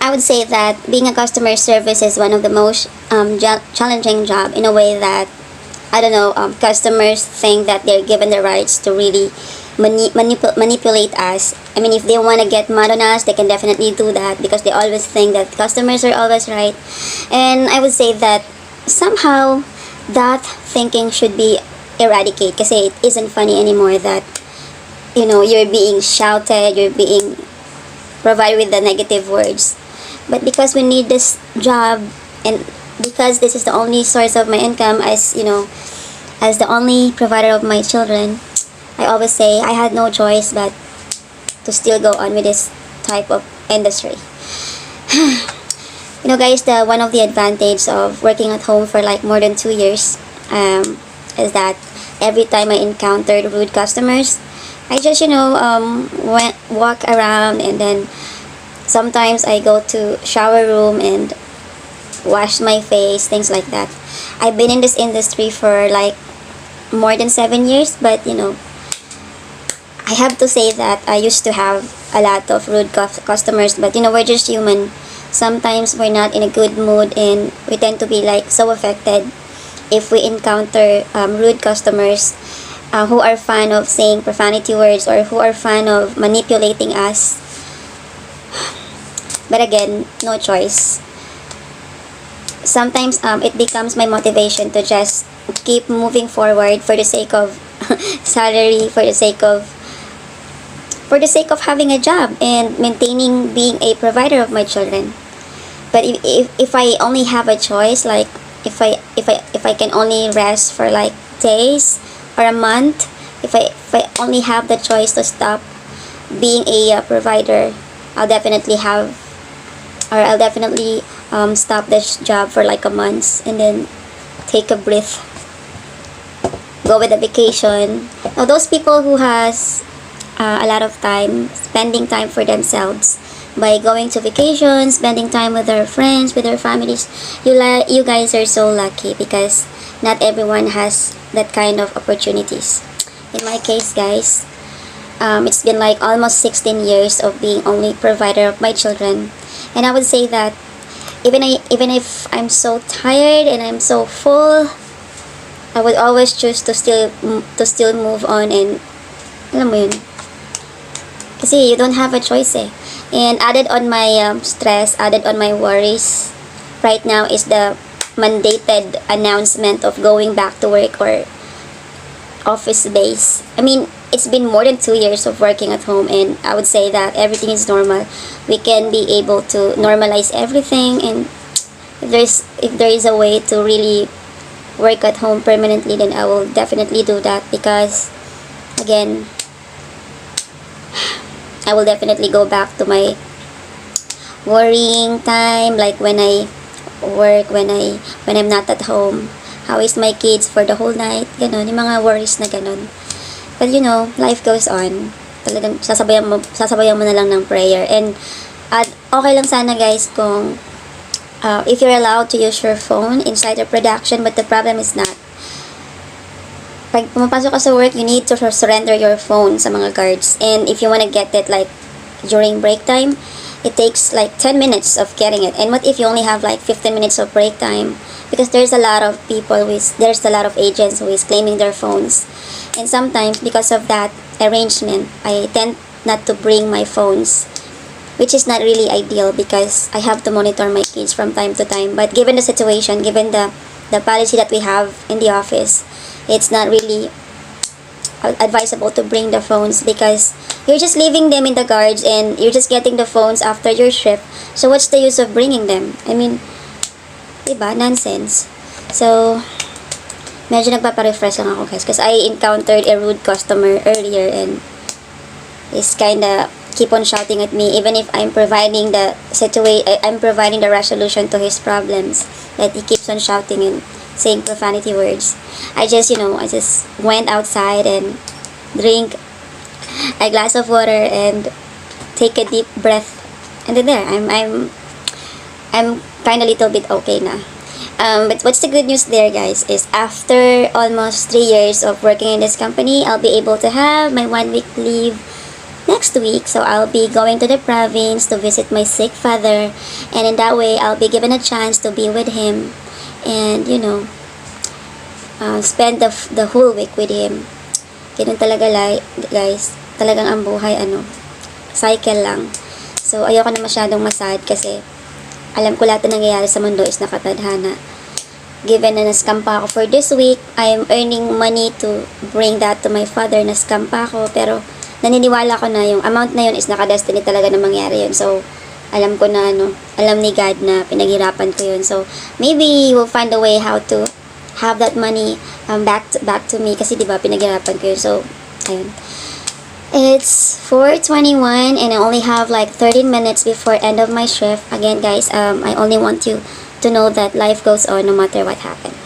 I would say that being a customer service is one of the most challenging job, in a way that, I don't know, customers think that they're given the rights to really manipulate us. I mean, if they want to get mad on us, they can definitely do that, because they always think that customers are always right. And I would say that somehow that thinking should be eradicated, because it isn't funny anymore that, you're being shouted, you're being provided with the negative words. But because we need this job, and because this is the only source of my income, as the only provider of my children, I always say I had no choice but to still go on with this type of industry. Guys, the one of the advantage of working at home for like more than 2 years, is that every time I encountered rude customers, I just walk around, and then sometimes I go to shower room and wash my face, things like that. I've been in this industry for like more than 7 years, but I have to say that I used to have a lot of rude customers, but we're just human. Sometimes we're not in a good mood, and we tend to be like so affected if we encounter rude customers who are fan of saying profanity words, or who are fan of manipulating us. But again, no choice. Sometimes it becomes my motivation to just keep moving forward for the sake of salary, for the sake of having a job and maintaining being a provider of my children. But if I only have a choice, like if I can only rest for like days or a month, if I only have the choice to stop being a provider, I'll definitely stop this job for like a month, and then take a breath, go with a vacation. Now, those people who has a lot of time, spending time for themselves by going to vacations, spending time with their friends, with their families, you guys are so lucky, because not everyone has that kind of opportunities. In my case, guys, it's been like almost 16 years of being only provider of my children, and I would say that even if I'm so tired and I'm so full, I would always choose to still move on, and alam mo yun, kasi you don't have a choice eh. And added on my stress, added on my worries right now is the mandated announcement of going back to work, or office days. I mean, it's been more than 2 years of working at home, and I would say that everything is normal. We can be able to normalize everything, and if there is a way to really work at home permanently, then I will definitely do that, because again, I will definitely go back to my worrying time, like when I work, when I'm not at home. How is my kids for the whole night? Ganon, yung mga worries na ganon. But life goes on. Talagang sasabayan mo na lang ng prayer. And okay lang sana guys kung if you're allowed to use your phone inside the production, but the problem is not. Pag pumapasok ka sa work, you need to surrender your phone sa mga guards. And if you wanna get it like during break time, it takes like 10 minutes of getting it. And what if you only have like 15 minutes of break time? Because there's a lot of there's a lot of agents who is claiming their phones. And sometimes because of that arrangement, I tend not to bring my phones, which is not really ideal, because I have to monitor my kids from time to time. But given the situation, given the policy that we have in the office, it's not really advisable to bring the phones, because you're just leaving them in the guards and you're just getting the phones after your shift. So what's the use of bringing them? I mean, diba? Nonsense. So medyo nagpapa-refresh lang ako guys, because I encountered a rude customer earlier, and he's kinda keep on shouting at me even if I'm providing the resolution to his problems, that he keeps on shouting and saying profanity words. I just went outside and drink a glass of water and take a deep breath, and then there I'm kind of little bit okay na. But what's the good news there, guys, is after almost 3 years of working in this company, I'll be able to have my 1 week leave next week. So I'll be going to the province to visit my sick father, and in that way I'll be given a chance to be with him and spend the whole week with him. Ganun talaga guys, talagang ang buhay cycle lang. So ayoko na masyadong masad kasi alam ko lahat na nangyayari sa mundo is nakatadhana. Given na na-scam pa ako for this week, I am earning money to bring that to my father. Na-scam pa ako, pero naniniwala ko na yung amount na yun is nakadestiny talaga na mangyari yun. So, alam ko na alam ni God na pinaghirapan ko yun. So, maybe we'll find a way how to have that money back to me kasi diba pinaghirapan ko yun. So, ayun. It's 4:21 and I only have like 13 minutes before end of my shift. Again guys, I only want you to know that life goes on no matter what happens.